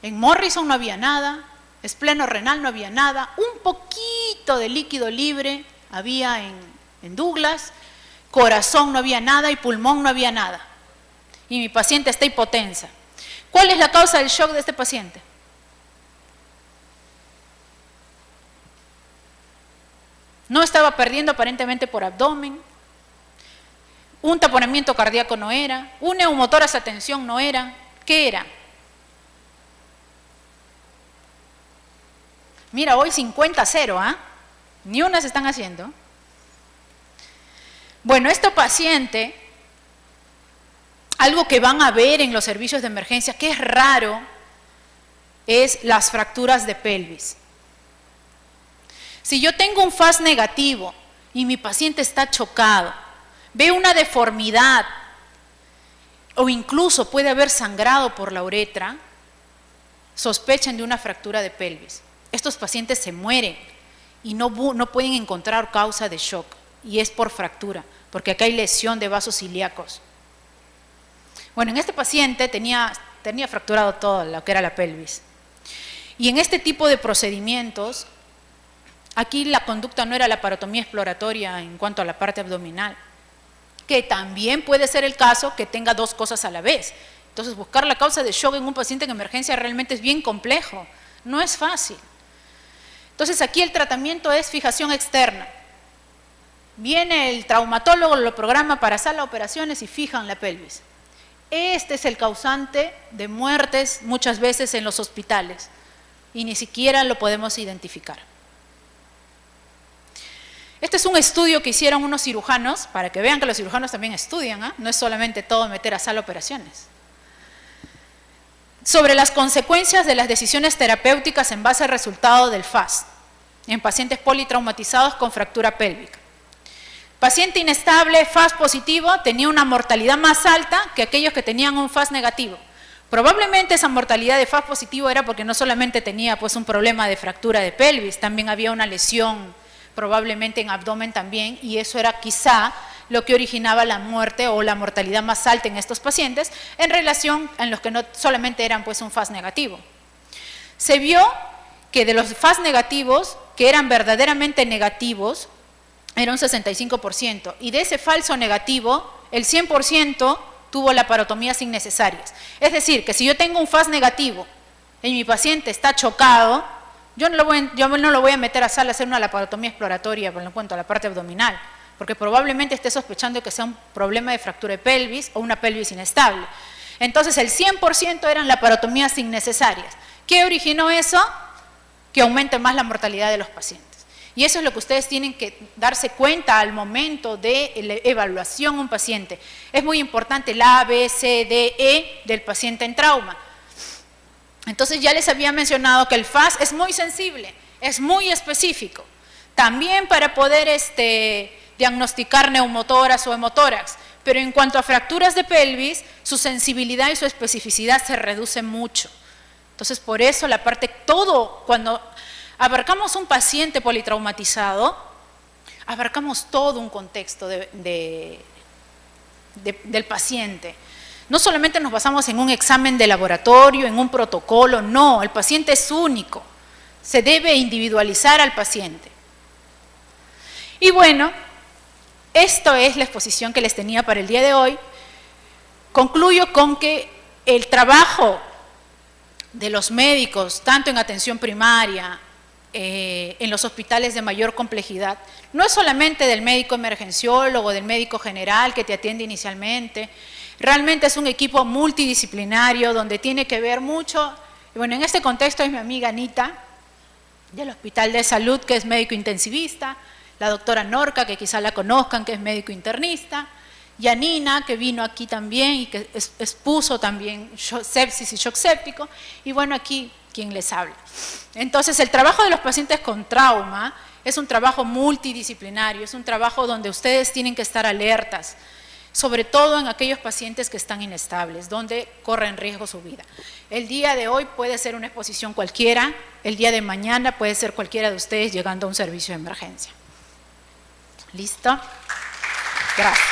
En Morrison no había nada, espleno renal no había nada, un poquito de líquido libre había en Douglas, corazón no había nada y pulmón no había nada. Y mi paciente está hipotensa. ¿Cuál es la causa del shock de este paciente? No estaba perdiendo aparentemente por abdomen, un taponamiento cardíaco no era, un neumotórax a tensión no era, ¿qué era? Mira, hoy 50-0, ¿ah? Ni una se están haciendo. Bueno, este paciente, algo que van a ver en los servicios de emergencia, que es raro, es las fracturas de pelvis. Si yo tengo un FAS negativo y mi paciente está chocado, ve una deformidad o incluso puede haber sangrado por la uretra, sospechan de una fractura de pelvis. Estos pacientes se mueren y no pueden encontrar causa de shock y es por fractura, porque acá hay lesión de vasos ilíacos. Bueno, en este paciente tenía fracturado todo lo que era la pelvis. Y en este tipo de procedimientos, aquí la conducta no era la laparotomía exploratoria en cuanto a la parte abdominal, que también puede ser el caso que tenga dos cosas a la vez. Entonces, buscar la causa de shock en un paciente en emergencia realmente es bien complejo, no es fácil. Entonces, aquí el tratamiento es fijación externa. Viene el traumatólogo, lo programa para sala de operaciones y fijan la pelvis. Este es el causante de muertes muchas veces en los hospitales y ni siquiera lo podemos identificar. Este es un estudio que hicieron unos cirujanos, para que vean que los cirujanos también estudian, ¿eh? No es solamente todo meter a sala de operaciones. Sobre las consecuencias de las decisiones terapéuticas en base al resultado del FAS en pacientes politraumatizados con fractura pélvica. Paciente inestable, FAS positivo, tenía una mortalidad más alta que aquellos que tenían un FAS negativo. Probablemente esa mortalidad de FAS positivo era porque no solamente tenía pues, un problema de fractura de pelvis, también había una lesión probablemente en abdomen también, y eso era quizá lo que originaba la muerte o la mortalidad más alta en estos pacientes en relación a los que no solamente eran pues un FAS negativo. Se vio que de los FAS negativos, que eran verdaderamente negativos, era un 65%, y de ese falso negativo, el 100% tuvo laparotomías innecesarias. Es decir, que si yo tengo un FAS negativo y mi paciente está chocado, yo no lo voy a meter a sala a hacer una laparotomía exploratoria por lo cuanto a la parte abdominal, porque probablemente esté sospechando que sea un problema de fractura de pelvis o una pelvis inestable. Entonces, el 100% eran laparotomías innecesarias. ¿Qué originó eso? Que aumente más la mortalidad de los pacientes. Y eso es lo que ustedes tienen que darse cuenta al momento de la evaluación de un paciente. Es muy importante el A, B, C, D, E del paciente en trauma. Entonces ya les había mencionado que el FAS es muy sensible, es muy específico. También para poder diagnosticar neumotórax o hemotórax. Pero en cuanto a fracturas de pelvis, su sensibilidad y su especificidad se reduce mucho. Entonces por eso la parte, cuando abarcamos un paciente politraumatizado, abarcamos todo un contexto del paciente. No solamente nos basamos en un examen de laboratorio, en un protocolo, no, el paciente es único, se debe individualizar al paciente. Y bueno, esto es la exposición que les tenía para el día de hoy. Concluyo con que el trabajo de los médicos, tanto en atención primaria, en los hospitales de mayor complejidad, no es solamente del médico emergenciólogo, del médico general que te atiende inicialmente, realmente es un equipo multidisciplinario donde tiene que ver mucho, y bueno, en este contexto es mi amiga Anita, del Hospital de Salud, que es médico intensivista, la doctora Norca, que quizá la conozcan, que es médico internista, Yanina, que vino aquí también y que expuso también sepsis y shock séptico, y bueno, aquí quien les habla. Entonces, el trabajo de los pacientes con trauma Es un trabajo multidisciplinario, es un trabajo donde ustedes tienen que estar alertas, sobre todo en aquellos pacientes que están inestables, donde corren riesgo su vida. El día de hoy puede ser una exposición cualquiera, el día de mañana puede ser cualquiera de ustedes llegando a un servicio de emergencia. ¿Listo? Gracias.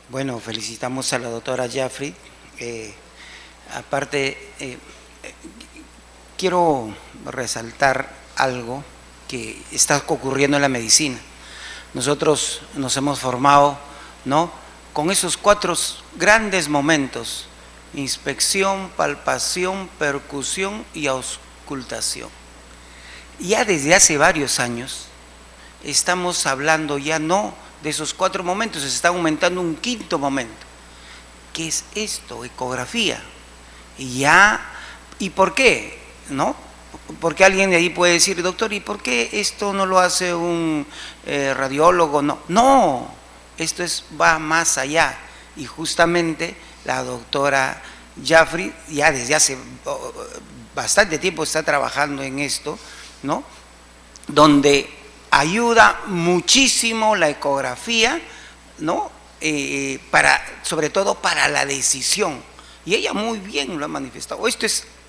Bueno, felicitamos a la doctora Jafrid. Aparte, quiero resaltar algo que está ocurriendo en la medicina. Nosotros nos hemos formado, ¿no?, con esos 4 grandes momentos: inspección, palpación, percusión y auscultación. Ya desde hace varios años estamos hablando ya no de esos 4 momentos, se está aumentando un 5.º momento. ¿Qué es esto? Ecografía. ¿Y por qué? ¿No? Porque alguien de ahí puede decir: doctor, ¿y por qué esto no lo hace un radiólogo? No, esto va más allá. Y justamente la doctora Jafrid ya desde hace bastante tiempo está trabajando en esto, ¿no?, donde ayuda muchísimo la ecografía, ¿no?, sobre todo para la decisión. Y ella muy bien lo ha manifestado.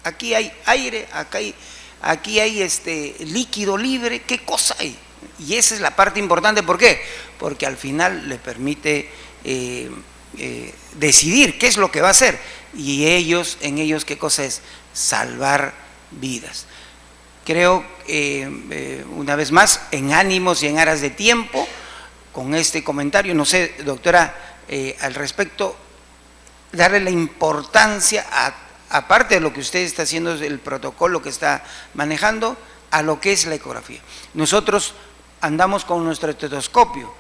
Aquí hay aire, aquí hay líquido libre, ¿qué cosa hay? Y esa es la parte importante. ¿Por qué? Porque al final le permite decidir qué es lo que va a hacer. Y en ellos, ¿qué cosa es? Salvar vidas. Creo, una vez más, en ánimos y en aras de tiempo, con este comentario, no sé, doctora, al respecto, darle la importancia, aparte de lo que usted está haciendo, el protocolo que está manejando, a lo que es la ecografía. Nosotros andamos con nuestro estetoscopio.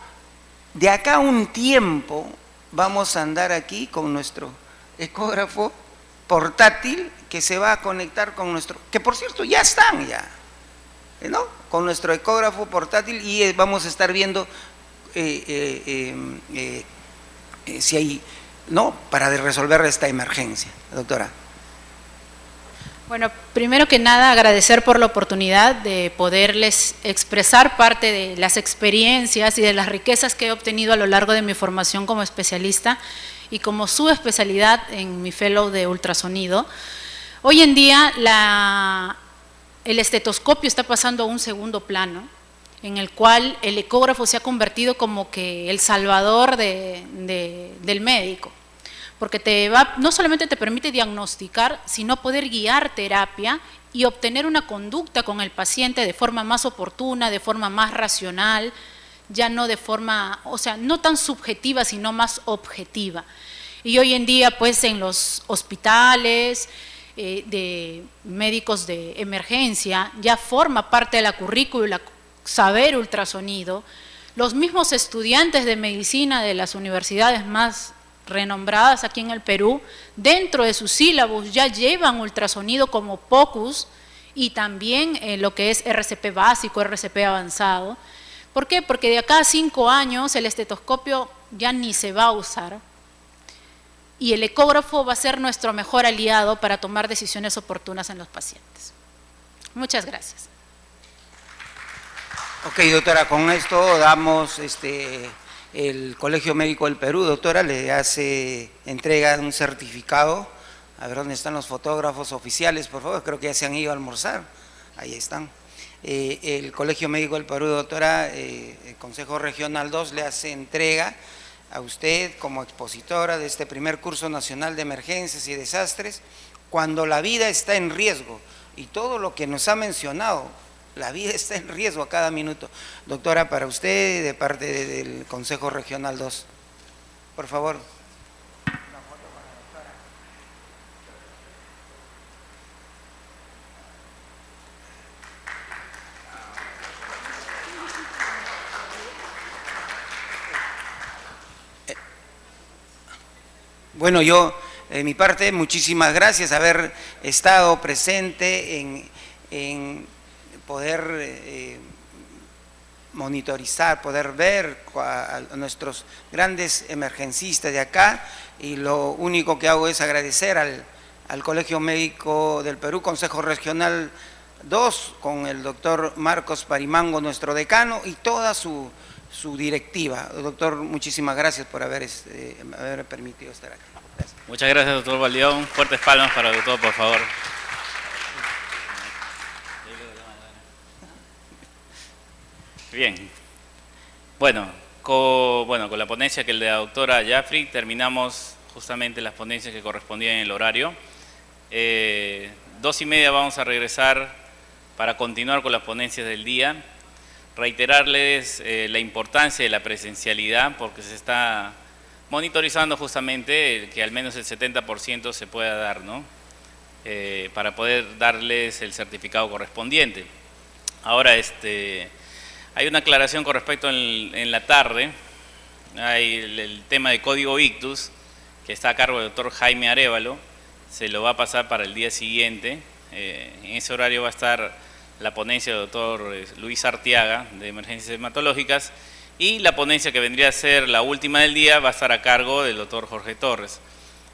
De acá a un tiempo vamos a andar aquí con nuestro ecógrafo portátil que se va a conectar con nuestro, que por cierto ya están ¿no?, con nuestro ecógrafo portátil, y vamos a estar viendo si hay, ¿no?, para resolver esta emergencia. Doctora. Bueno, primero que nada agradecer por la oportunidad de poderles expresar parte de las experiencias y de las riquezas que he obtenido a lo largo de mi formación como especialista y como subespecialidad en mi fellow de ultrasonido. Hoy en día el estetoscopio está pasando a un segundo plano, en el cual el ecógrafo se ha convertido como que el salvador del médico, porque no solamente te permite diagnosticar, sino poder guiar terapia y obtener una conducta con el paciente de forma más oportuna, de forma más racional, ya no de forma, o sea, no tan subjetiva, sino más objetiva. Y hoy en día, pues, en los hospitales de médicos de emergencia, ya forma parte de la currícula saber ultrasonido. Los mismos estudiantes de medicina de las universidades más renombradas aquí en el Perú, dentro de sus sílabus ya llevan ultrasonido como POCUS y también lo que es RCP básico, RCP avanzado. ¿Por qué? Porque de acá a 5 años el estetoscopio ya ni se va a usar y el ecógrafo va a ser nuestro mejor aliado para tomar decisiones oportunas en los pacientes. Muchas gracias. Ok, doctora, con esto damos el Colegio Médico del Perú, doctora, le hace entrega de un certificado. A ver dónde están los fotógrafos oficiales, por favor, creo que ya se han ido a almorzar. Ahí están. El Colegio Médico del Perú, doctora, el Consejo Regional 2 le hace entrega a usted como expositora de este primer curso nacional de emergencias y desastres, cuando la vida está en riesgo, y todo lo que nos ha mencionado, la vida está en riesgo a cada minuto. Doctora, para usted, de parte del Consejo Regional 2, por favor. Bueno, yo, de mi parte, muchísimas gracias haber estado presente en poder monitorizar, poder ver a nuestros grandes emergencistas de acá, y lo único que hago es agradecer al Colegio Médico del Perú, Consejo Regional 2, con el doctor Marcos Parimango, nuestro decano, y toda su directiva. Doctor, muchísimas gracias por haber permitido estar aquí. Gracias. Muchas gracias, doctor Baldeón. Fuertes palmas para el doctor, por favor. Bien. Bueno, con la ponencia que la doctora Jaffrey terminamos justamente las ponencias que correspondían en el horario. 2:30 vamos a regresar para continuar con las ponencias del día. Reiterarles la importancia de la presencialidad, porque se está monitorizando justamente que al menos el 70% se pueda dar, ¿no? Para poder darles el certificado correspondiente. Ahora, hay una aclaración con respecto en la tarde. Hay el tema de Código Ictus, que está a cargo del doctor Jaime Arévalo. Se lo va a pasar para el día siguiente. En ese horario va a estar la ponencia del doctor Luis Arteaga, de Emergencias Hematológicas, y la ponencia que vendría a ser la última del día va a estar a cargo del doctor Jorge Torres.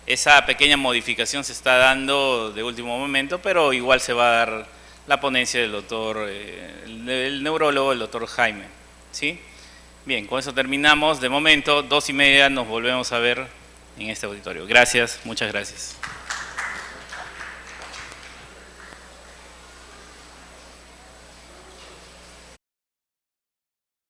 Esa pequeña modificación se está dando de último momento, pero igual se va a dar la ponencia del doctor, el neurólogo, el doctor Jaime. ¿Sí? Bien, con eso terminamos. De momento, 2:30 nos volvemos a ver en este auditorio. Gracias, muchas gracias.